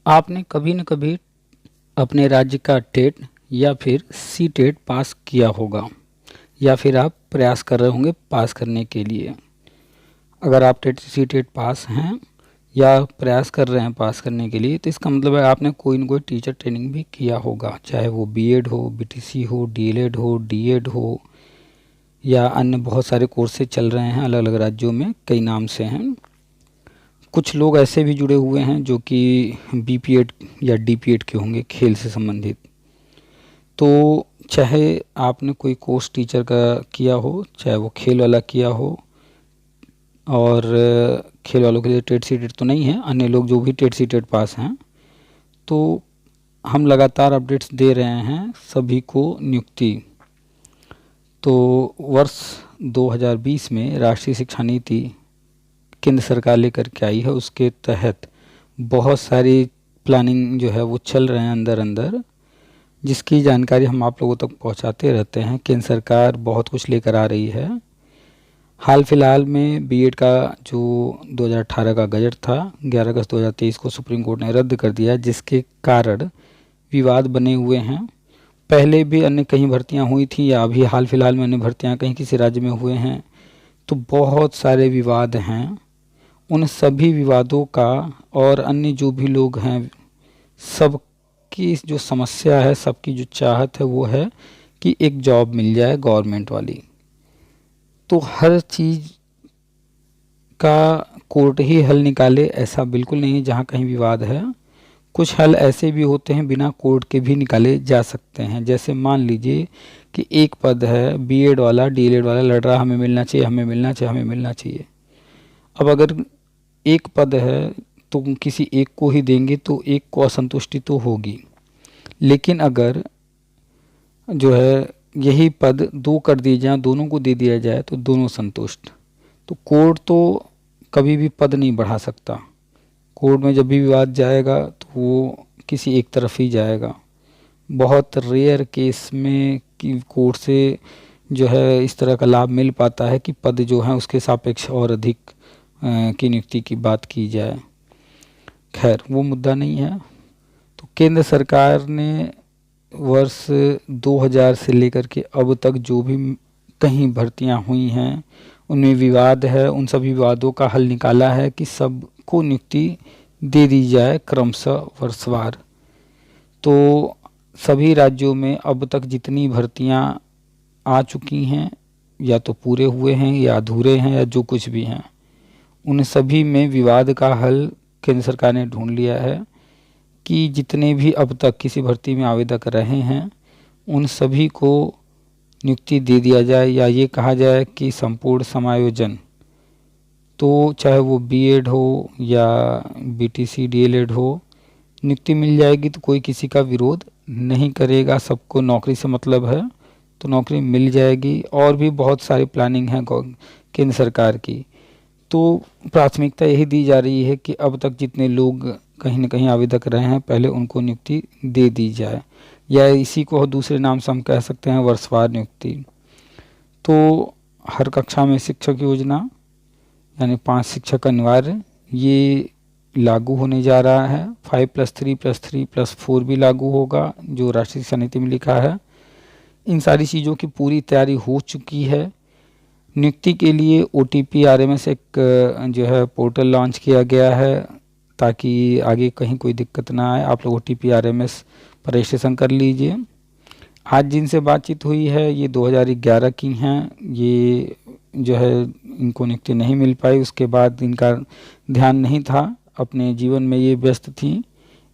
आपने कभी न कभी अपने राज्य का टेट या फिर सी टेट पास किया होगा या फिर आप प्रयास कर रहे होंगे पास करने के लिए। अगर आप टेट सी टेट पास हैं या प्रयास कर रहे हैं पास करने के लिए, तो इसका मतलब है आपने कोई न कोई टीचर ट्रेनिंग भी किया होगा, चाहे वो बीएड हो, बीटीसी हो, डीएलएड हो, डीएड हो या अन्य बहुत सारे कोर्सेज चल रहे हैं अलग अलग राज्यों में, कई नाम से हैं। कुछ लोग ऐसे भी जुड़े हुए हैं जो कि बीपीएड या डीपीएड के होंगे, खेल से संबंधित। तो चाहे आपने कोई कोर्स टीचर का किया हो, चाहे वो खेल वाला किया हो, और खेल वालों के लिए टेट सी टेट तो नहीं है, अन्य लोग जो भी टेट सी टेट पास हैं, तो हम लगातार अपडेट्स दे रहे हैं सभी को नियुक्ति। तो वर्ष 2020 में राष्ट्रीय शिक्षा नीति केंद्र सरकार लेकर के आई है, उसके तहत बहुत सारी प्लानिंग जो है वो चल रहे हैं अंदर अंदर, जिसकी जानकारी हम आप लोगों तक पहुंचाते रहते हैं। केंद्र सरकार बहुत कुछ लेकर आ रही है। हाल फिलहाल में बीएड का जो 2018 का गजट था, 11 अगस्त 2023 को सुप्रीम कोर्ट ने रद्द कर दिया, जिसके कारण विवाद बने हुए हैं। पहले भी अन्य कहीं भर्तियां हुई थी या अभी हाल फिलहाल में अन्य भर्तियां कहीं किसी राज्य में हुए हैं, तो बहुत सारे विवाद हैं। उन सभी विवादों का और अन्य जो भी लोग हैं, सबकी जो समस्या है, सबकी जो चाहत है, वो है कि एक जॉब मिल जाए गवर्नमेंट वाली। तो हर चीज़ का कोर्ट ही हल निकाले ऐसा बिल्कुल नहीं है। जहाँ कहीं विवाद है, कुछ हल ऐसे भी होते हैं बिना कोर्ट के भी निकाले जा सकते हैं। जैसे मान लीजिए कि एक पद है, बीएड वाला डीएलएड वाला लड़ रहा, हमें मिलना चाहिए, हमें मिलना चाहिए, हमें मिलना चाहिए। अब अगर एक पद है तो किसी एक को ही देंगे तो एक को असंतुष्टि तो होगी, लेकिन अगर जो है यही पद दो कर दिए जाए, दोनों को दे दिया जाए, तो दोनों संतुष्ट। तो कोर्ट तो कभी भी पद नहीं बढ़ा सकता। कोर्ट में जब भी विवाद जाएगा तो वो किसी एक तरफ ही जाएगा। बहुत रेयर केस में कि कोर्ट से जो है इस तरह का लाभ मिल पाता है कि पद जो है उसके सापेक्ष और अधिक की नियुक्ति की बात की जाए। खैर, वो मुद्दा नहीं है। तो केंद्र सरकार ने वर्ष 2000 से लेकर के अब तक जो भी कहीं भर्तियां हुई हैं, उनमें विवाद है, उन सभी विवादों का हल निकाला है कि सबको नियुक्ति दे दी जाए क्रमशः वर्षवार। तो सभी राज्यों में अब तक जितनी भर्तियां आ चुकी हैं, या तो पूरे हुए हैं या अधूरे हैं या जो कुछ भी हैं, उन सभी में विवाद का हल केंद्र सरकार ने ढूंढ लिया है कि जितने भी अब तक किसी भर्ती में आवेदक रहे हैं, उन सभी को नियुक्ति दे दिया जाए, या ये कहा जाए कि संपूर्ण समायोजन। तो चाहे वो बीएड हो या बीटीसी डीएलएड हो, नियुक्ति मिल जाएगी तो कोई किसी का विरोध नहीं करेगा। सबको नौकरी से मतलब है तो नौकरी मिल जाएगी। और भी बहुत सारी प्लानिंग है केंद्र सरकार की। तो प्राथमिकता यही दी जा रही है कि अब तक जितने लोग कहीं न कहीं आवेदक रहे हैं, पहले उनको नियुक्ति दे दी जाए, या इसी को दूसरे नाम से हम कह सकते हैं वर्षवार नियुक्ति। तो हर कक्षा में शिक्षक योजना, यानी 5 शिक्षक अनिवार्य, ये लागू होने जा रहा है। 5+3+3+4 भी लागू होगा, जो राष्ट्रीय शिक्षा नीति में लिखा है। इन सारी चीज़ों की पूरी तैयारी हो चुकी है। नियुक्ति के लिए OTP RMS एक जो है पोर्टल लॉन्च किया गया है, ताकि आगे कहीं कोई दिक्कत ना आए। आप लोग OTP RMS पर रजिस्ट्रेशन कर लीजिए। आज जिनसे बातचीत हुई है ये 2011 की हैं। ये जो है इनको नियुक्ति नहीं मिल पाई, उसके बाद इनका ध्यान नहीं था, अपने जीवन में ये व्यस्त थी।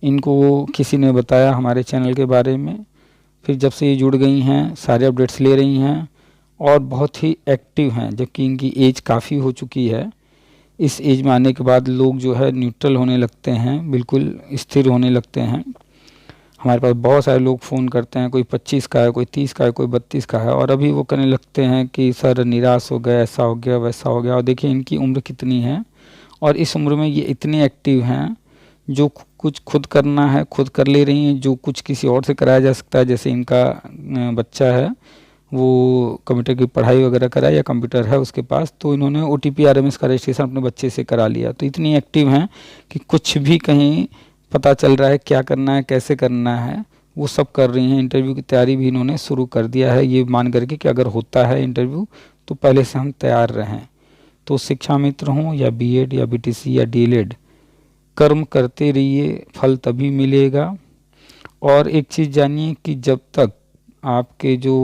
इनको किसी ने बताया हमारे चैनल के बारे में, फिर जब से ये जुड़ गई हैं, सारे अपडेट्स ले रही हैं और बहुत ही एक्टिव हैं, जबकि इनकी एज काफ़ी हो चुकी है। इस एज में आने के बाद लोग जो है न्यूट्रल होने लगते हैं, बिल्कुल स्थिर होने लगते हैं। हमारे पास बहुत सारे लोग फ़ोन करते हैं, कोई 25 का है, कोई 30 का है, कोई 32 का है, और अभी वो कहने लगते हैं कि सर निराश हो गया, ऐसा हो गया, वैसा हो गया। और देखिए इनकी उम्र कितनी है, और इस उम्र में ये इतने एक्टिव हैं। जो कुछ खुद करना है खुद कर ले रही हैं, जो कुछ किसी और से कराया जा सकता है, जैसे इनका बच्चा है वो कंप्यूटर की पढ़ाई वगैरह कराए या कंप्यूटर है उसके पास, तो इन्होंने OTP RMS का रजिस्ट्रेशन अपने बच्चे से करा लिया। तो इतनी एक्टिव हैं कि कुछ भी कहीं पता चल रहा है क्या करना है, कैसे करना है, वो सब कर रही हैं। इंटरव्यू की तैयारी भी इन्होंने शुरू कर दिया है, ये मान करके कि अगर होता है इंटरव्यू तो पहले से हम तैयार रहें। तो शिक्षा मित्र हों या बीएड या बीटीसी या डीएलएड, कर्म करते रहिए, फल तभी मिलेगा। और एक चीज़ जानिए कि जब तक आपके जो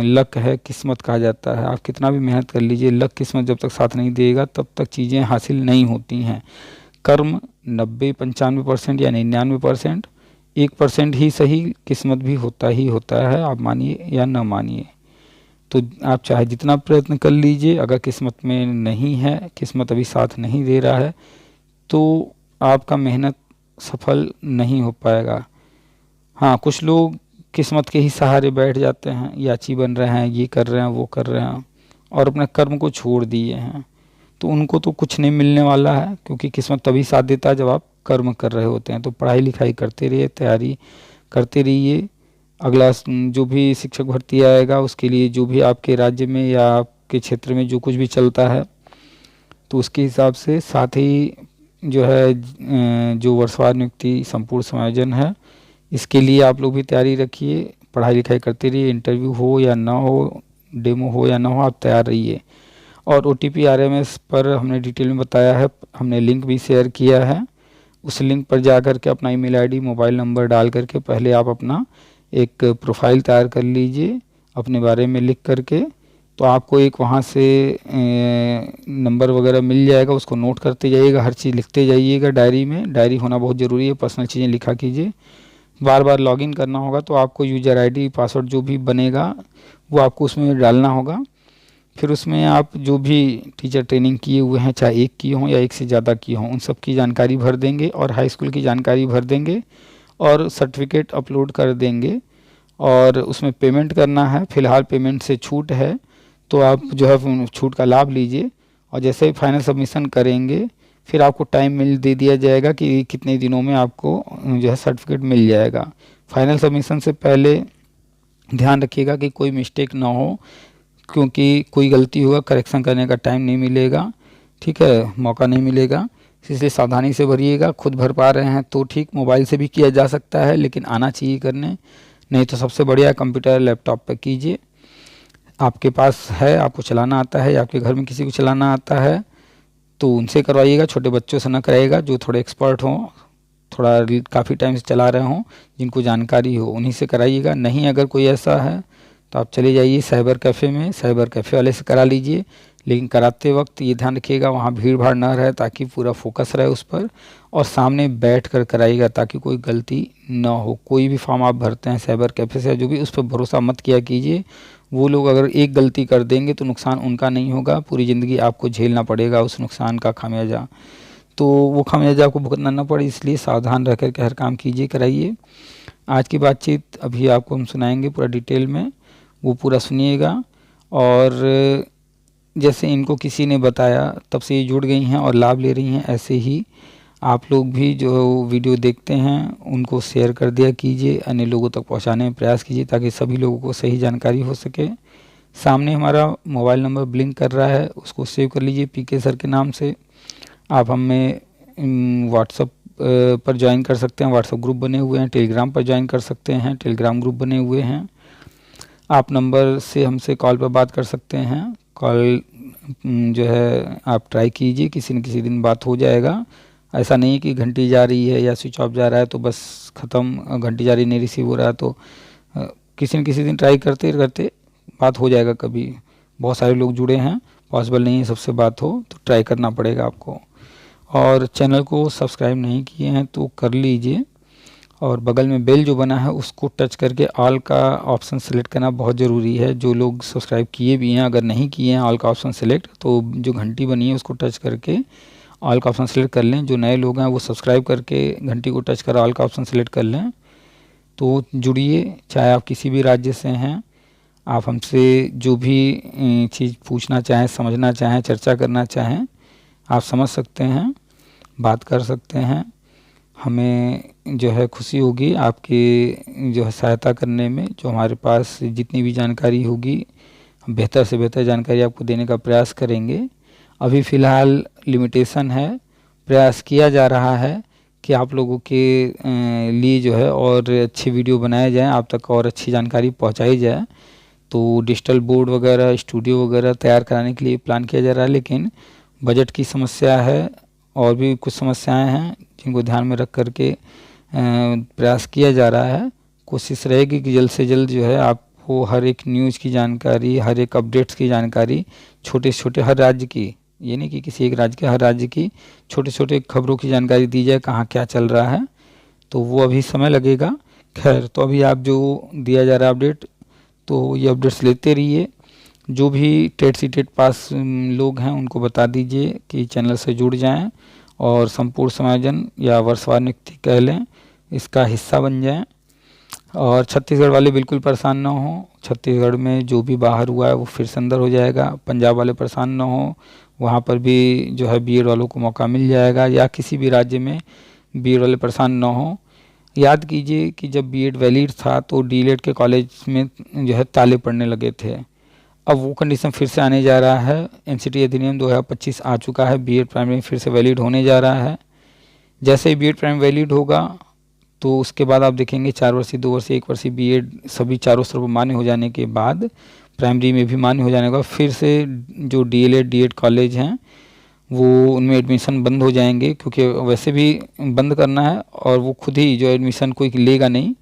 लक है, किस्मत कहा जाता है, आप कितना भी मेहनत कर लीजिए, लक किस्मत जब तक साथ नहीं देगा तब तक चीज़ें हासिल नहीं होती हैं। कर्म 90-95% या 99%, 1% ही सही किस्मत भी होता ही होता है, आप मानिए या न मानिए। तो आप चाहे जितना प्रयत्न कर लीजिए, अगर किस्मत में नहीं है, किस्मत अभी साथ नहीं दे रहा है, तो आपका मेहनत सफल नहीं हो पाएगा। हाँ, कुछ लोग किस्मत के ही सहारे बैठ जाते हैं, याची बन रहे हैं, ये कर रहे हैं, वो कर रहे हैं, और अपने कर्म को छोड़ दिए हैं, तो उनको तो कुछ नहीं मिलने वाला है, क्योंकि किस्मत तभी साथ देता है जब आप कर्म कर रहे होते हैं। तो पढ़ाई लिखाई करते रहिए, तैयारी करते रहिए। अगला जो भी शिक्षक भर्ती आएगा उसके लिए जो भी आपके राज्य में या आपके क्षेत्र में जो कुछ भी चलता है, तो उसके हिसाब से, साथ ही जो है जो वर्षवार नियुक्ति संपूर्ण समायोजन है, इसके लिए आप लोग भी तैयारी रखिए, पढ़ाई लिखाई करते रहिए। इंटरव्यू हो या ना हो, डेमो हो या ना हो, आप तैयार रहिए। और OTP RMS पर हमने डिटेल में बताया है, हमने लिंक भी शेयर किया है। उस लिंक पर जा कर के अपना ईमेल आईडी, मोबाइल नंबर डाल करके पहले आप अपना एक प्रोफाइल तैयार कर लीजिए अपने बारे में लिख करके। तो आपको एक वहाँ से नंबर वगैरह मिल जाएगा, उसको नोट करते जाइएगा, हर चीज़ लिखते जाइएगा डायरी में। डायरी होना बहुत ज़रूरी है, पर्सनल चीज़ें लिखा कीजिए। बार बार लॉगिन करना होगा, तो आपको यूज़र आईडी पासवर्ड जो भी बनेगा वो आपको उसमें डालना होगा। फिर उसमें आप जो भी टीचर ट्रेनिंग किए हुए हैं, चाहे एक किए हों या एक से ज़्यादा किए हों, उन सब की जानकारी भर देंगे, और हाई स्कूल की जानकारी भर देंगे, और सर्टिफिकेट अपलोड कर देंगे। और उसमें पेमेंट करना है, फ़िलहाल पेमेंट से छूट है, तो आप जो है छूट का लाभ लीजिए। और जैसे ही फाइनल सबमिशन करेंगे, फिर आपको टाइम दे दिया जाएगा कि कितने दिनों में आपको जो है सर्टिफिकेट मिल जाएगा। फाइनल सबमिशन से पहले ध्यान रखिएगा कि कोई मिस्टेक ना हो, क्योंकि कोई गलती होगा करेक्शन करने का टाइम नहीं मिलेगा, ठीक है, मौका नहीं मिलेगा। इसलिए सावधानी से भरिएगा। खुद भर पा रहे हैं तो ठीक, मोबाइल से भी किया जा सकता है, लेकिन आना चाहिए करने, नहीं तो सबसे बढ़िया कंप्यूटर लैपटॉप पर कीजिए। आपके पास है, आपको चलाना आता है, या आपके घर में किसी को चलाना आता है, तो उनसे करवाइएगा। छोटे बच्चों से ना कराइएगा, जो थोड़े एक्सपर्ट हों, थोड़ा काफ़ी टाइम से चला रहे हों, जिनको जानकारी हो, उन्हीं से कराइएगा। नहीं अगर कोई ऐसा है तो आप चले जाइए साइबर कैफ़े में, साइबर कैफ़े वाले से करा लीजिए। लेकिन कराते वक्त ये ध्यान रखिएगा वहाँ भीड़ भाड़ ना रहे, ताकि पूरा फोकस रहे उस पर, और सामने बैठ कर कराइएगा ताकि कोई गलती ना हो। कोई भी फॉर्म आप भरते हैं साइबर कैफ़े से जो भी, उस पर भरोसा मत किया कीजिए। वो लोग अगर एक गलती कर देंगे तो नुकसान उनका नहीं होगा, पूरी ज़िंदगी आपको झेलना पड़ेगा उस नुकसान का खामियाजा। तो वो खामियाजा आपको भुगतना ना पड़े, इसलिए सावधान रह कर के हर काम कीजिए, कराइए। आज की बातचीत अभी आपको हम सुनाएंगे पूरा डिटेल में, वो पूरा सुनिएगा। और जैसे इनको किसी ने बताया तब से ये जुड़ गई हैं और लाभ ले रही हैं, ऐसे ही आप लोग भी जो वीडियो देखते हैं उनको शेयर कर दिया कीजिए, अन्य लोगों तक पहुंचाने में प्रयास कीजिए, ताकि सभी लोगों को सही जानकारी हो सके। सामने हमारा मोबाइल नंबर ब्लिंक कर रहा है, उसको सेव कर लीजिए PK सर के नाम से। आप हमें व्हाट्सअप पर ज्वाइन कर सकते हैं, व्हाट्सअप ग्रुप बने हुए हैं। टेलीग्राम पर ज्वाइन कर सकते हैं, टेलीग्राम ग्रुप बने हुए हैं। आप नंबर से हमसे कॉल पर बात कर सकते हैं। कॉल जो है आप ट्राई कीजिए, किसी न किसी दिन बात हो जाएगा। ऐसा नहीं है कि घंटी जा रही है या स्विच ऑफ जा रहा है तो बस ख़त्म, घंटी जा रही नहीं रिसीव हो रहा है, तो किसी न किसी दिन ट्राई करते करते बात हो जाएगा कभी। बहुत सारे लोग जुड़े हैं, पॉसिबल नहीं है सबसे बात हो, तो ट्राई करना पड़ेगा आपको। और चैनल को सब्सक्राइब नहीं किए हैं तो कर लीजिए, और बगल में बेल जो बना है उसको टच करके ऑल का ऑप्शन सेलेक्ट करना बहुत ज़रूरी है। जो लोग सब्सक्राइब किए भी हैं, अगर नहीं किए हैं ऑल का ऑप्शन सेलेक्ट, तो जो घंटी बनी है उसको टच करके ऑल का ऑप्शन सेलेक्ट कर लें। जो नए लोग हैं वो सब्सक्राइब करके घंटी को टच कर ऑल का ऑप्शन सेलेक्ट कर लें। तो जुड़िए, चाहे आप किसी भी राज्य से हैं, आप हमसे जो भी चीज़ पूछना चाहें, समझना चाहें, चर्चा करना चाहें, आप समझ सकते हैं, बात कर सकते हैं। हमें जो है खुशी होगी आपकी जो है सहायता करने में। जो हमारे पास जितनी भी जानकारी होगी, बेहतर से बेहतर जानकारी आपको देने का प्रयास करेंगे। अभी फ़िलहाल लिमिटेशन है, प्रयास किया जा रहा है कि आप लोगों के लिए जो है और अच्छी वीडियो बनाए जाएँ, आप तक और अच्छी जानकारी पहुंचाई जाए। तो डिजिटल बोर्ड वगैरह, स्टूडियो वगैरह तैयार कराने के लिए प्लान किया जा रहा है, लेकिन बजट की समस्या है और भी कुछ समस्याएं हैं जिनको ध्यान में रख करके प्रयास किया जा रहा है। कोशिश रहेगी कि जल्द से जल्द जो है आपको हर एक न्यूज़ की जानकारी, हर एक अपडेट्स की जानकारी, छोटे छोटे हर राज्य की, ये नहीं कि किसी एक राज्य के, हर राज्य की छोटे छोटे खबरों की जानकारी दी जाए, कहाँ क्या चल रहा है। तो वो अभी समय लगेगा। खैर, तो अभी आप जो दिया जा रहा है अपडेट, तो ये अपडेट्स लेते रहिए। जो भी टेट सी टेट पास लोग हैं उनको बता दीजिए कि चैनल से जुड़ जाएं और संपूर्ण समायोजन या वर्षवार नियुक्ति कह लें, इसका हिस्सा बन जाएं। और छत्तीसगढ़ वाले बिल्कुल परेशान ना हो, छत्तीसगढ़ में जो भी बाहर हुआ है वो फिर से अंदर हो जाएगा। पंजाब वाले परेशान ना हो, वहाँ पर भी जो है बीएड वालों को मौका मिल जाएगा, या किसी भी राज्य में बीएड वाले परेशान ना हो। याद कीजिए कि जब बीएड वैलिड था तो डीएलएड के कॉलेज में जो है ताले पड़ने लगे थे। अब वो कंडीशन फिर से आने जा रहा है। एनसीटी अधिनियम 2025 आ चुका है, बीएड प्राइमरी फिर से वैलिड होने जा रहा है। जैसे ही बीएड प्राइमरी वैलिड होगा तो उसके बाद आप देखेंगे 4 वर्षीय, 2 वर्षीय, 1 वर्षीय बीएड सभी चारों स्तर पर मान्य हो जाने के बाद, प्राइमरी में भी मान्य हो जाने के बाद, फिर से जो डीएलएड डीएड कॉलेज हैं वो उनमें एडमिशन बंद हो जाएंगे, क्योंकि वैसे भी बंद करना है और वो खुद ही जो एडमिशन कोई लेगा नहीं।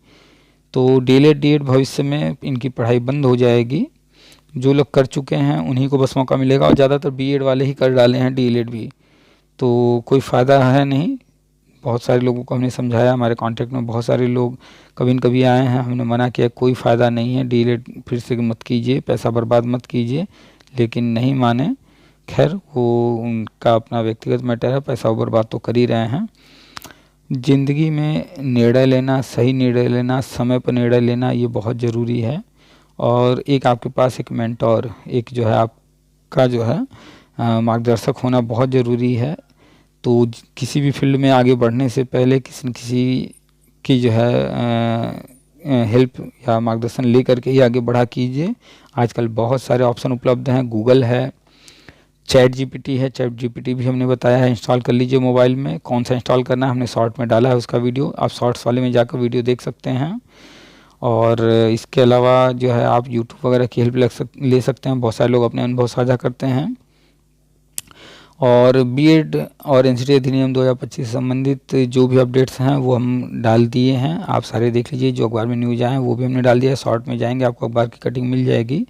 तो डीएलएड डीएड भविष्य में इनकी पढ़ाई बंद हो जाएगी। जो लोग कर चुके हैं उन्हीं को बस मौका मिलेगा, और ज़्यादातर बीएड वाले ही कर डाले हैं डीएलएड भी, तो कोई फ़ायदा है नहीं। बहुत सारे लोगों को हमने समझाया, हमारे कांटेक्ट में बहुत सारे लोग कभी न कभी आए हैं, हमने मना किया कोई फ़ायदा नहीं है, डीएलएड फिर से मत कीजिए, पैसा बर्बाद मत कीजिए, लेकिन नहीं माने। खैर, वो उनका अपना व्यक्तिगत मैटर है, पैसा बर्बाद तो कर ही रहे हैं। ज़िंदगी में निर्णय लेना, सही निर्णय लेना, समय पर निर्णय लेना, ये बहुत ज़रूरी है। और एक आपके पास एक मेंटोर, एक जो है आपका जो है मार्गदर्शक होना बहुत ज़रूरी है। तो किसी भी फील्ड में आगे बढ़ने से पहले किसी न किसी की जो है हेल्प या मार्गदर्शन ले करके ही आगे बढ़ा कीजिए। आजकल बहुत सारे ऑप्शन उपलब्ध हैं, गूगल है, चैट जीपीटी है, चैट जीपीटी भी हमने बताया है, इंस्टॉल कर लीजिए मोबाइल में। कौन सा इंस्टॉल करना है हमने शॉर्ट में डाला है उसका वीडियो, आप शॉर्ट्स वाले में जाकर वीडियो देख सकते हैं। और इसके अलावा जो है आप यूट्यूब वगैरह की हेल्प ले सकते हैं, बहुत सारे लोग अपने अनुभव साझा करते हैं। और बीएड और एनसीटी अधिनियम 2025 से संबंधित जो भी अपडेट्स हैं वो हम डाल दिए हैं, आप सारे देख लीजिए। जो अखबार में न्यूज़ आए हैं वो भी हमने डाल दिया है, शॉर्ट में जाएंगे आपको अखबार की कटिंग मिल जाएगी।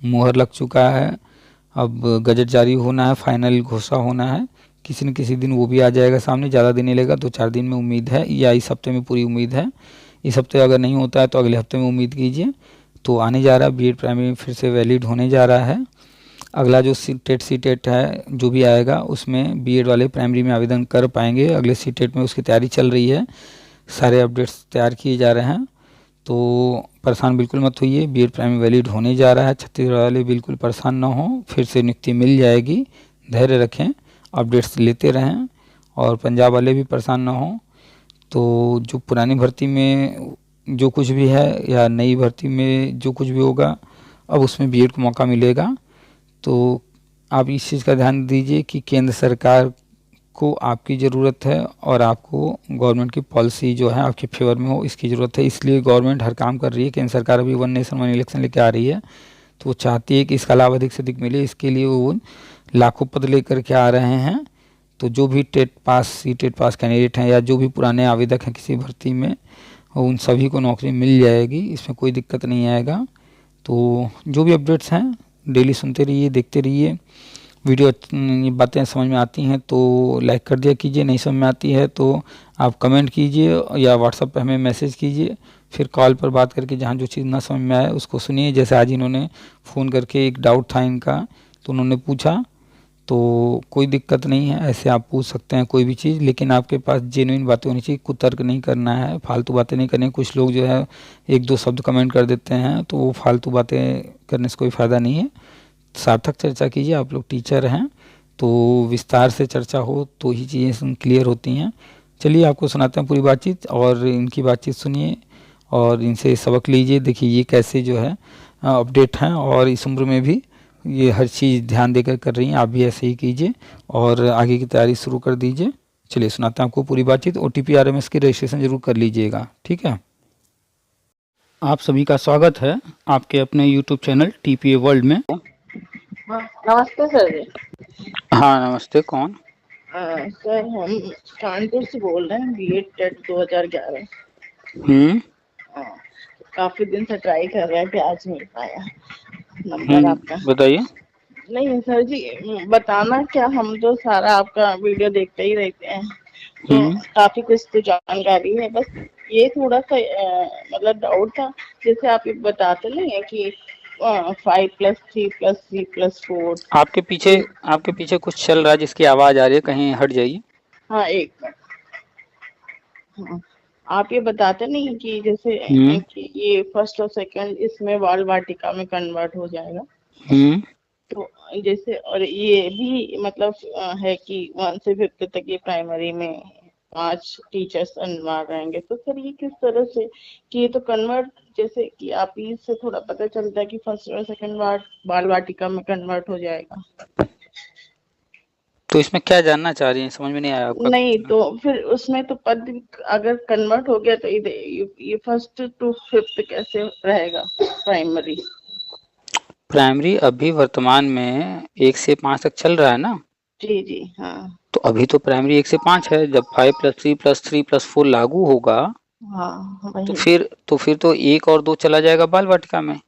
मुहर लग चुका है, अब गजट जारी होना है, फाइनल घोषणा होना है, किसी न किसी दिन वो भी आ जाएगा सामने। ज़्यादा दिन नहीं लगेगा, 2-4 दिन में उम्मीद है, या इस हफ्ते में पूरी उम्मीद है। इस हफ्ते अगर नहीं होता है तो अगले हफ्ते में उम्मीद कीजिए। तो आने जा रहा है, बीएड प्राइमरी फिर से वैलिड होने जा रहा है। अगला जो सी टेट है जो भी आएगा उसमें बीएड वाले प्राइमरी में आवेदन कर पाएंगे। अगले सी टेट में उसकी तैयारी चल रही है, सारे अपडेट्स तैयार किए जा रहे हैं। तो परेशान बिल्कुल मत होइए, बीएड प्राइमरी वैलिड होने जा रहा है। छत्तीसगढ़ वाले बिल्कुल परेशान ना हो, फिर से नियुक्ति मिल जाएगी, धैर्य रखें, अपडेट्स लेते रहें। और पंजाब वाले भी परेशान ना हो। तो जो पुरानी भर्ती में जो कुछ भी है या नई भर्ती में जो कुछ भी होगा, अब उसमें बीएड को मौका मिलेगा। तो आप इस चीज़ का ध्यान दीजिए कि केंद्र सरकार को आपकी ज़रूरत है और आपको गवर्नमेंट की पॉलिसी जो है आपके फेवर में हो, इसकी ज़रूरत है। इसलिए गवर्नमेंट हर काम कर रही है। केंद्र सरकार अभी 1 नेशन 1 इलेक्शन लेके आ रही है, तो वो चाहती है कि इसका लाभ अधिक से अधिक मिले। इसके लिए वो लाखों पद लेकर के आ रहे हैं। तो जो भी TET pass, CTET pass candidate हैं या जो भी पुराने आवेदक हैं किसी भर्ती में, उन सभी को नौकरी मिल जाएगी, इसमें कोई दिक्कत नहीं आएगा। तो जो भी अपडेट्स हैं डेली सुनते रहिए, देखते रहिए। वीडियो बातें समझ में आती हैं तो लाइक कर दिया कीजिए, नहीं समझ में आती है तो आप कमेंट कीजिए या व्हाट्सएप पे हमें मैसेज कीजिए। फिर कॉल पर बात करके जहाँ जो चीज़ ना समझ में आए उसको सुनिए। जैसे आज इन्होंने फ़ोन करके एक डाउट था इनका, तो उन्होंने पूछा, तो कोई दिक्कत नहीं है, ऐसे आप पूछ सकते हैं कोई भी चीज़, लेकिन आपके पास जेन्युइन बातें होनी चाहिए, कुतर्क नहीं करना है, फालतू बातें नहीं करनी। कुछ लोग जो है 1-2 शब्द कमेंट कर देते हैं, तो वो फालतू बातें करने से कोई फ़ायदा नहीं है। सार्थक चर्चा कीजिए, आप लोग टीचर हैं तो विस्तार से चर्चा हो तो ही चीज़ें क्लियर होती हैं। चलिए आपको सुनाते हैं पूरी बातचीत, और इनकी बातचीत सुनिए और इनसे सबक लीजिए। देखिए ये कैसे जो है अपडेट हैं, और इस उम्र में भी ये हर चीज़ ध्यान देकर कर रही हैं। आप भी ऐसे ही कीजिए और आगे की तैयारी शुरू कर दीजिए। चलिए सुनाते हैं आपको पूरी बातचीत। OTP RMS की रजिस्ट्रेशन जरूर कर लीजिएगा, ठीक है। आप सभी का स्वागत है आपके अपने YouTube चैनल TPA वर्ल्ड में। हाँ, नमस्ते सर जी। हाँ नमस्ते, कौन? सर हम कानपुर से बोल रहे हैं, BEd टेट 2011। काफी दिन से ट्राई कर रहे थे, आज मिल पाया नंबर आपका। बताइए। नहीं सर जी, बताना क्या, हम तो सारा आपका वीडियो देखते ही रहते हैं, तो काफी कुछ तो जानकारी है। बस ये थोड़ा सा मतलब डाउट था, जैसे आप ये बताते नहीं है कि 5+3+3+4। आपके पीछे कुछ चल रहा है जिसकी आवाज आ रही है, कहीं हट जाइए। हाँ एक मिनट। हाँ, आप ये बताते नहीं कि जैसे कि ये फर्स्ट और सेकंड इसमें बाल वाटिका में कन्वर्ट हो जाएगा, तो जैसे, और ये भी मतलब है कि 1 से 5th तक ये प्राइमरी में 5 टीचर्स अनिवार्य रहेंगे, तो सर ये किस तरह से कि ये तो कन्वर्ट, जैसे कि आप इससे थोड़ा पता चलता है कि फर्स्ट और सेकंड बाल वाटिका में कन्वर्ट हो जाएगा। तो इसमें क्या जानना चाह रही हैं, समझ में नहीं आया आपका? नहीं तो फिर उसमें तो पद अगर कन्वर्ट हो गया तो ये 1st to 5th कैसे रहेगा प्राइमरी? प्राइमरी अभी वर्तमान में 1 से 5 तक चल रहा है ना। जी जी हाँ। तो अभी तो प्राइमरी 1 से 5 है। जब 5+3+3+4 लागू होगा हाँ तो वही। फिर तो 1 और 2 चला जाएगा बाल वाटिका में।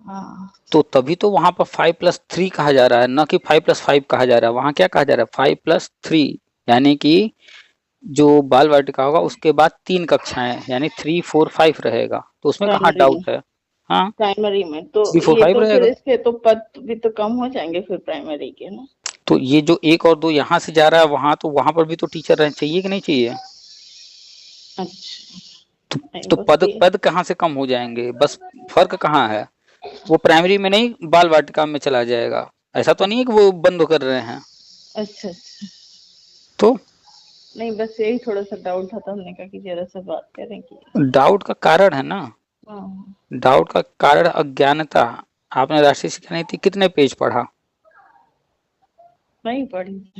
हाँ तो तभी तो वहां पर 5+3 कहा जा रहा है, न कि 5+5 कहा जा रहा है। वहां क्या कहा जा रहा है? 5+3, यानी कि जो बाल वाटिका होगा उसके बाद 3 कक्षाएं, यानी 3, 4, 5 रहेगा। तो उसमें कहाँ प्राइमरी में, डाउट है? हाँ, प्राइमरी में तो 3, 4, ये 5 तो फिर रहेगा। इसके तो पद भी तो कम हो जाएंगे फिर प्राइमरी के ना। तो ये जो 1 और 2 यहाँ से जा रहा है वहां, तो वहां पर भी तो टीचर रहना चाहिए कि नहीं चाहिए? अच्छा नहीं तो बस पद ये। पद कहाँ से कम हो जाएंगे? बस फर्क कहाँ है? वो प्राइमरी में नहीं बाल वाटिका में चला जाएगा। ऐसा तो नहीं है कि वो बंद कर रहे हैं। अच्छा अच्छा। तो नहीं बस यही थोड़ा सा डाउट था, तो हमने कहा कि जरा सा बात करें कि। डाउट का कारण है ना, हाँ डाउट का कारण अज्ञानता। आपने राष्ट्रीय शिक्षा नीति कितने पेज पढ़ा? नहीं पढ़ी।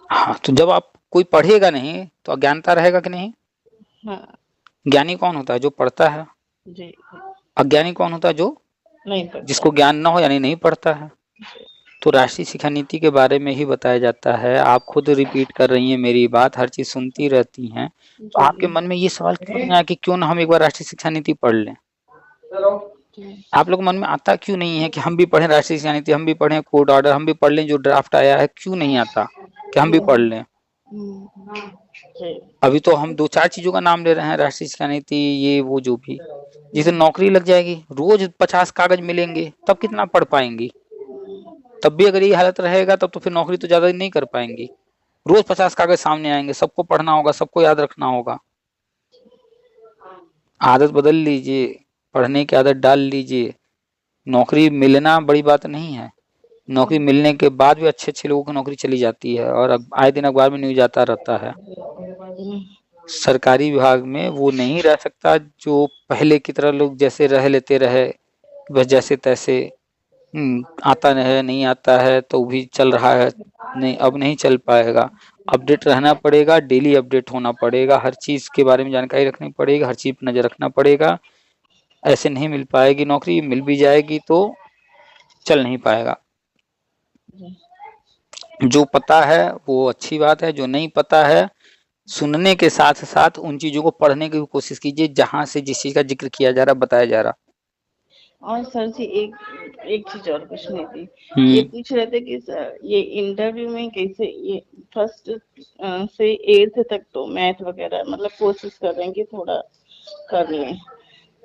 हाँ, तो जब आप कोई पढ़ेगा नहीं तो अज्ञानता रहेगा कि नहीं? हाँ ज्ञानी कौन होता है? जो पढ़ता है। जी। अज्ञानी कौन होता है? जो नहीं पढ़ता। जिसको ज्ञान ना हो, यानी नहीं पढ़ता है। तो राष्ट्रीय शिक्षा नीति के बारे में ही बताया जाता है। आप खुद रिपीट कर रही हैं मेरी बात, हर चीज सुनती रहती हैं, तो जी आपके मन में ये सवाल क्यों नहीं आया कि क्यों ना हम एक बार राष्ट्रीय शिक्षा नीति पढ़ लें? जी। आप लोग मन में आता क्यों नहीं है कि हम भी पढ़ें राष्ट्रीय शिक्षा नीति, हम भी पढ़ें कोड ऑर्डर, हम भी पढ़ लें जो ड्राफ्ट आया है? क्यों नहीं आता कि हम भी पढ़ लें? जी। अभी तो हम 2-4 चीजों का नाम ले रहे हैं, राष्ट्रीय शिक्षा नीति, ये वो जो भी। जिसे नौकरी लग जाएगी, रोज 50 कागज मिलेंगे, तब कितना पढ़ पाएंगी? तब भी अगर ये हालत रहेगा तब तो फिर नौकरी तो ज्यादा नहीं कर पाएंगी। रोज 50 कागज सामने आएंगे, सबको पढ़ना होगा, सबको याद रखना होगा। आदत बदल लीजिए, पढ़ने की आदत डाल लीजिए। नौकरी मिलना बड़ी बात नहीं है। नौकरी मिलने के बाद भी अच्छे अच्छे लोगों की नौकरी चली जाती है, और अब आए दिन अखबार में न्यूज आता रहता है। सरकारी विभाग में वो नहीं रह सकता जो पहले की तरह लोग जैसे रह लेते रहे, बस जैसे तैसे। आता नहीं आता है तो भी चल रहा है, नहीं अब नहीं चल पाएगा। अपडेट रहना पड़ेगा, डेली अपडेट होना पड़ेगा, हर चीज के बारे में जानकारी रखनी पड़ेगी, हर चीज पर नजर रखना पड़ेगा। ऐसे नहीं मिल पाएगी नौकरी, मिल भी जाएगी तो चल नहीं पाएगा। जो पता है वो अच्छी बात है, जो नहीं पता है सुनने के साथ साथ उन चीजों को पढ़ने की भी कोशिश कीजिए जहां से जिस चीज का जिक्र किया जा रहा, बताया जा रहा। और सर जी एक एक चीज और पूछनी थी। ये हम्म पूछ रहे थे कि सर ये इंटरव्यू में कैसे ये फर्स्ट से 8th तक तो मैथ वगैरह मतलब कोशिश कर रहे हैं कि थोड़ा कर लें,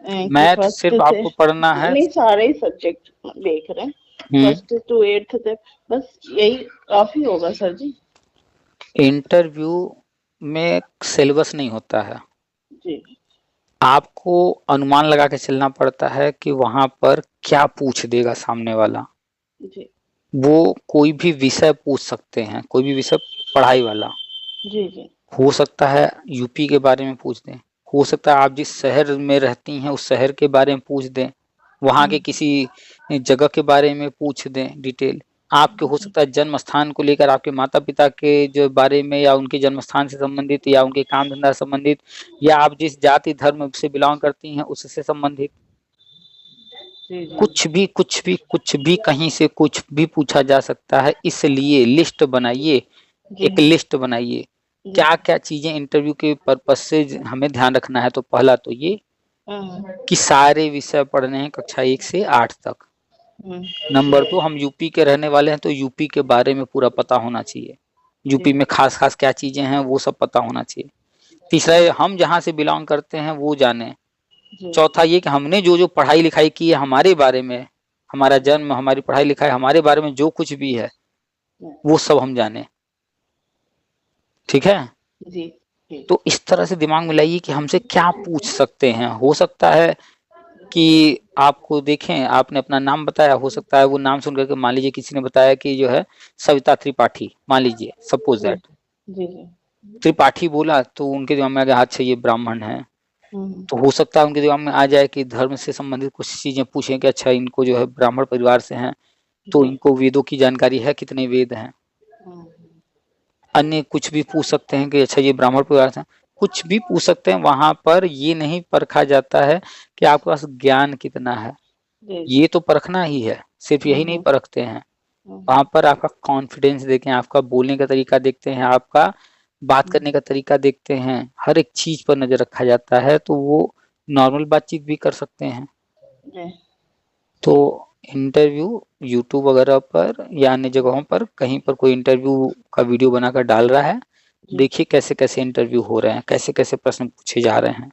कि मैथ फर्स्ट सिर्फ से आपको पढ़ना है। नहीं सारे ही सब्जेक्ट देख रहे हैं, फर्स्ट टू 8th तक, बस यही काफी होगा सर जी? इंटरव्यू में सिलेबस नहीं होता है, जी आपको अनुमान लगा के चलना पड़ता है कि वहां पर क्या पूछ देगा सामने वाला। जी वो कोई भी विषय पूछ सकते हैं, कोई भी विषय पढ़ाई वाला। जी जी। हो सकता है यूपी के बारे में पूछ दें, हो सकता है आप जिस शहर में रहती हैं उस शहर के बारे में पूछ दें, वहां के किसी जगह के बारे में पूछ दें डिटेल। आपके हो सकता है जन्म स्थान को लेकर, आपके माता पिता के जो बारे में, या उनके जन्म स्थान से संबंधित, या उनके काम धंधा संबंधित, या आप जिस जाति धर्म से बिलोंग करती हैं उससे संबंधित। कुछ भी कहीं से कुछ भी पूछा जा सकता है, इसलिए लिस्ट बनाइए, एक लिस्ट बनाइए क्या क्या चीजें इंटरव्यू के पर्पस से हमें ध्यान रखना है। तो पहला तो ये कि सारे विषय पढ़ने हैं कक्षा 1 से 8 तक। नंबर 2, हम यूपी के रहने वाले हैं तो यूपी के बारे में पूरा पता होना चाहिए, यूपी में खास खास क्या चीजें हैं वो सब पता होना चाहिए। तीसरा, हम जहाँ से बिलोंग करते हैं वो जाने। चौथा ये कि हमने जो जो पढ़ाई लिखाई की है हमारे बारे में, हमारा जन्म, हमारी पढ़ाई लिखाई, हमारे बारे में जो कुछ भी है वो सब हम जाने। ठीक है जी। तो इस तरह से दिमाग में लाइए कि हमसे क्या पूछ सकते हैं। हो सकता है कि आपको देखें, आपने अपना नाम बताया, हो सकता है वो नाम सुन करके मान लीजिए किसी ने बताया कि जो है सविता त्रिपाठी, मान लीजिए, सपोज दैट त्रिपाठी बोला तो उनके दिमाग में आ गया अच्छा ये ब्राह्मण है। तो हो सकता है उनके दिमाग में आ जाए कि धर्म से संबंधित कुछ चीजें पूछें कि अच्छा इनको जो है ब्राह्मण परिवार से हैं तो इनको वेदों की जानकारी है, कितने वेद हैं। अन्य कुछ भी पूछ सकते हैं कि अच्छा ये ब्राह्मण परिवार से, कुछ भी पूछ सकते हैं। वहां पर ये नहीं परखा जाता है कि आपके पास ज्ञान कितना है, ये तो परखना ही है, सिर्फ यही नहीं परखते हैं। वहां पर आपका कॉन्फिडेंस देखते हैं, आपका बोलने का तरीका देखते हैं, आपका बात करने का तरीका देखते हैं, हर एक चीज पर नजर रखा जाता है। तो वो नॉर्मल बातचीत भी कर सकते हैं। तो इंटरव्यू यूट्यूब वगैरह पर या अन्य जगहों पर कहीं पर कोई इंटरव्यू का वीडियो बनाकर डाल रहा है, देखिए कैसे कैसे इंटरव्यू हो रहे हैं, कैसे कैसे प्रश्न पूछे जा रहे हैं।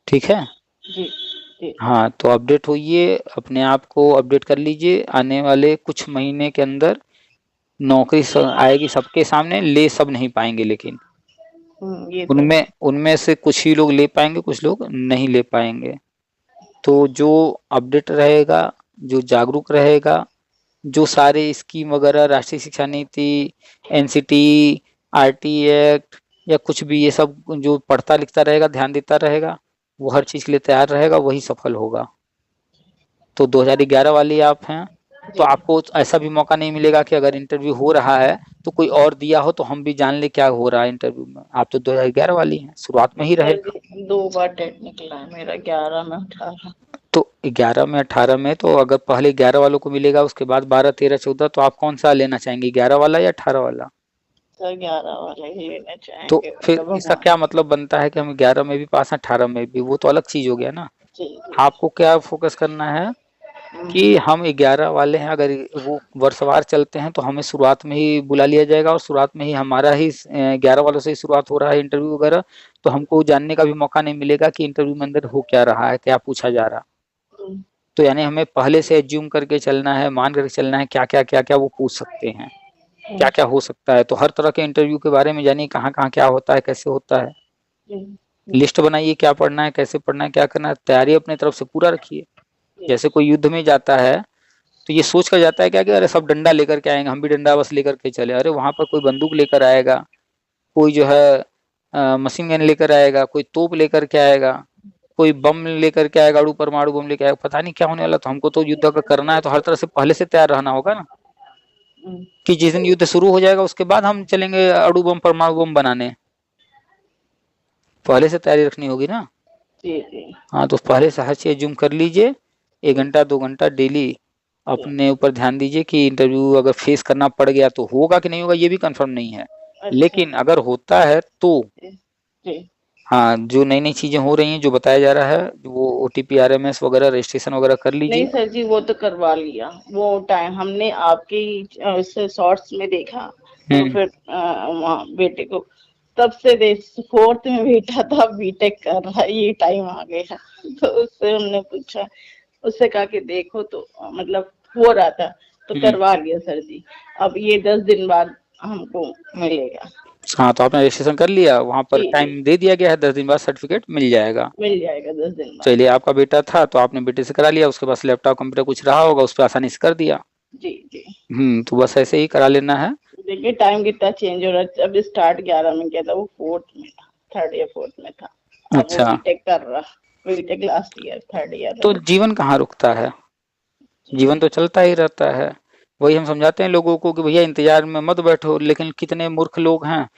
ठीक है जी। हाँ, तो अपडेट होइए, अपने आप को अपडेट कर लीजिए। आने वाले कुछ महीने के अंदर नौकरी आएगी सबके सामने, ले सब नहीं पाएंगे, लेकिन उनमें से कुछ ही लोग ले पाएंगे, कुछ लोग नहीं ले पाएंगे। तो जो अपडेट रहेगा, जो जागरूक रहेगा, जो सारे स्कीम वगैरह, राष्ट्रीय शिक्षा नीति, एनसीटी, आरटी एक्ट या कुछ भी ये सब जो पढ़ता लिखता रहेगा, ध्यान देता रहेगा, वो हर चीज के लिए तैयार रहेगा, वही सफल होगा। तो 2011 वाली आप हैं तो आपको ऐसा भी मौका नहीं मिलेगा कि अगर इंटरव्यू हो रहा है तो कोई और दिया हो तो हम भी जान ले क्या हो रहा है इंटरव्यू में। आप तो 2011 वाली हैं, शुरुआत में ही रहेगा। 2 बार टेट निकला है मेरा, 11 में 18। तो 11 में 18 में, तो अगर पहले 11 वालों को मिलेगा उसके बाद 12 13 14, तो आप कौन सा लेना चाहेंगे, 11 वाला या 18 वाला? 11 वाला ही लेना चाहेंगे। तो फिर इसका क्या मतलब बनता है कि हम 11 में भी पास हैं 18 में भी, वो तो अलग चीज हो गया ना। आपको क्या फोकस करना है कि हम 11 वाले हैं, अगर वो वर्षवार चलते हैं तो हमें शुरुआत में ही बुला लिया जाएगा और शुरुआत में ही हमारा ही 11 वालों से ही शुरुआत हो रहा है इंटरव्यू वगैरह, तो हमको जानने का भी मौका नहीं मिलेगा कि इंटरव्यू में अंदर हो क्या रहा है, क्या पूछा जा रहा। तो यानी हमें पहले से एज्यूम करके चलना है, मान करके चलना है क्या क्या क्या क्या वो पूछ सकते हैं, क्या क्या हो सकता है। तो हर तरह के इंटरव्यू के बारे में जानिए, कहाँ कहाँ क्या होता है, कैसे होता है। लिस्ट बनाइए, क्या पढ़ना है, कैसे पढ़ना है, क्या करना है, तैयारी अपने तरफ से पूरा रखिए। जैसे कोई युद्ध में जाता है तो ये सोच कर जाता है क्या कि अरे सब डंडा लेकर के आएंगे, हम भी डंडा बस लेकर के चले। अरे वहां पर कोई बंदूक लेकर आएगा, कोई जो है मशीन गन लेकर आएगा, कोई तोप लेकर के आएगा, कोई बम लेकर के आएगा, अणु परमाणु बम लेकर आएगा, पता नहीं क्या होने वाला। तो हमको तो युद्ध अगर करना है तो हर तरह से पहले से तैयार रहना होगा ना, कि जिस दिन युद्ध शुरू हो जाएगा उसके बाद हम चलेंगे अणु बम परमाणु बम बनाने, पहले से तैयारी रखनी होगी ना। हाँ, तो पहले से हर चीज जूम कर लीजिए। 1 घंटा 2 घंटा डेली अपने ऊपर ध्यान दीजिए कि इंटरव्यू अगर फेस करना पड़ गया तो होगा कि नहीं होगा ये भी कंफर्म नहीं है। लेकिन अगर होता है तो हाँ, जो नई नई चीजें हो रही हैं, जो बताया जा रहा है, वो OTP RMS वगैरह रजिस्ट्रेशन वगैरह कर लीजिए। नहीं सर जी, वो तो करवा लिया, वो टाइम हमने आपके शॉर्ट्स में देखा, तो फिर बेटे को तब से 4th में बेटा था, बीटेक कर रहा है, ये टाइम आ गया। तो उससे हमने पूछा, उससे कहा कि देखो, तो मतलब हो रहा था तो करवा लिया सर जी। अब ये 10 दिन बाद हमको मिलेगा। हाँ, तो आपने रजिस्ट्रेशन कर लिया, वहाँ पर टाइम दे दिया गया है, 10 दिन बाद सर्टिफिकेट मिल जाएगा। 10 दिन बाद। चलिए, आपका बेटा था तो आपने बेटे से करा लिया, उसके पास लैपटॉप कंप्यूटर कुछ रहा होगा, उस पर आसानी से कर दिया। जी। तो बस ऐसे ही करा लेना है। देखिए टाइम कितना चेंज हो रहा है, अब स्टार्ट 11 में किया था, वो 4th में था, 3rd या 4th में था। अच्छा, बीटेक कर रहा, BTech last year 3rd year. तो जीवन कहाँ रुकता है, जीवन तो चलता ही रहता है। वही हम समझाते हैं लोगों को कि भैया इंतजार में मत बैठो, लेकिन कितने मूर्ख लोग हैं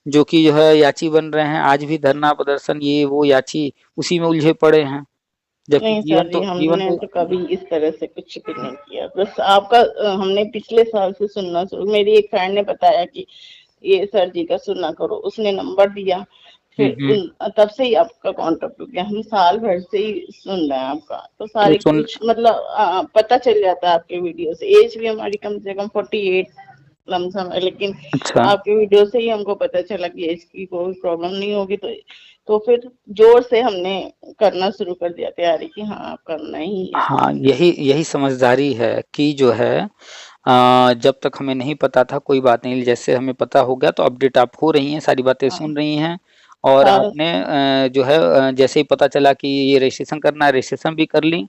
जो कि जो है याची बन रहे हैं, आज भी धरना प्रदर्शन ये वो याची उसी में उलझे पड़े हैं, जबकि नहीं जीवन सर जी, जीवन हमने तो तो कभी इस तरह से कुछ भी नहीं किया। बस आपका हमने पिछले साल से सुनना शुरू, मेरी एक फ्रेंड ने बताया कि ये सर जी का सुनना करो, उसने नंबर दिया, फिर तब से ही आपका कांटेक्ट हो गया। हम साल भर से ही सुन रहे हैं आपका, तो सारे कुछ मतलब पता चल जाता है आपके वीडियो से। एज भी हमारी कम से कम 48 लमसम है, लेकिन अच्छा आपके वीडियो से ही हमको पता चला कि एज की कोई प्रॉब्लम नहीं होगी। तो फिर जोर से हमने करना शुरू कर दिया तैयारी कि हाँ करना ही है। हाँ, यही यही समझदारी है कि जो है जब तक हमें नहीं पता था कोई बात नहीं, जैसे हमें पता हो गया तो अपडेट आप हो रही हैं, सारी बातें हाँ, सुन रही हैं, और सारा आपने जो है जैसे ही पता चला कि ये रजिस्ट्रेशन करना है, रजिस्ट्रेशन भी कर ली,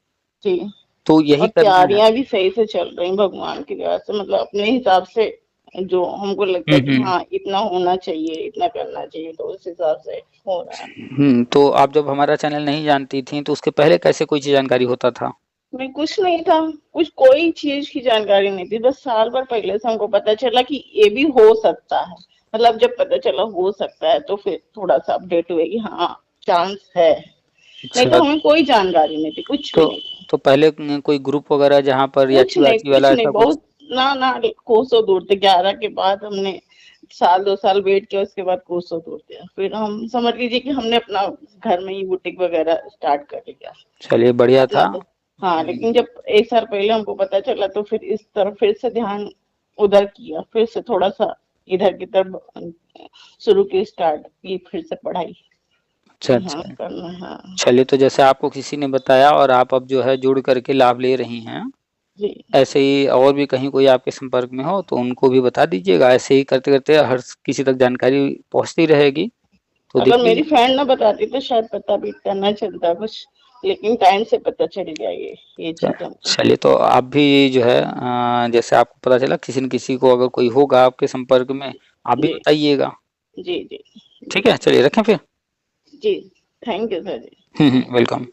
जी। तो यही और करना है। तैयारियां भी सही से चल रही भगवान की दया से, मतलब अपने हिसाब से जो हमको लगता है कि हाँ इतना होना चाहिए, इतना करना चाहिए, तो उस हिसाब से हो रहा है। तो आप जब हमारा चैनल नहीं जानती थी तो उसके पहले कैसे कोई चीज जानकारी होता था? मैं कुछ नहीं था, कुछ कोई चीज की जानकारी नहीं थी। बस साल भर पहले से हमको पता चला कि ये भी हो सकता है। मतलब जब पता चला हो सकता है तो फिर थोड़ा सा अपडेट हुए कि हाँ चांस है। नहीं तो अच्छा, हमें कोई जानकारी नहीं थी, कुछ भी तो नहीं। तो पहले कोई ग्रुप वगैरह जहाँ पर याची वाची कुछ वाला नहीं, ऐसा कुछ? बहुत ना कोसों दूर थे। 11 के बाद हमने साल 2 साल वेट किया, उसके बाद कोसों दूर थे। फिर हम समझ लीजिए कि हमने अपना घर में ही बुटीक वगैरह स्टार्ट कर लिया चलिए बढ़िया था। अपना तो। हाँ, लेकिन जब 1 साल पहले हमको पता चला तो फिर इस तरफ फिर से ध्यान उधर किया, फिर से थोड़ा सा इधर की तरफ शुरू की, स्टार्ट की फिर से पढ़ाई अच्छा कि हाँ अच्छा, करना है। हाँ चलिए, तो जैसे आपको किसी ने बताया और आप अब जो है जुड़ करके लाभ ले रही हैं, जी। ऐसे ही और भी कहीं कोई आपके संपर्क में हो तो उनको भी बता दीजिएगा। ऐसे ही करते करते हर किसी तक जानकारी पहुंचती रहेगी। तो अगर मेरी देखिए, फ्रेंड ना बताती तो शायद पता भी इतना ना चलता कुछ, लेकिन टाइम से पता चल गया ये चीज हमको। चलिए, तो आप भी जो है जैसे आपको पता चला किसी न किसी को अगर कोई होगा आपके संपर्क में, आप भी जी बताइएगा। जी जी ठीक जी है, चलिए रखें फिर। जी। थैंक यू सर जी। वेलकम।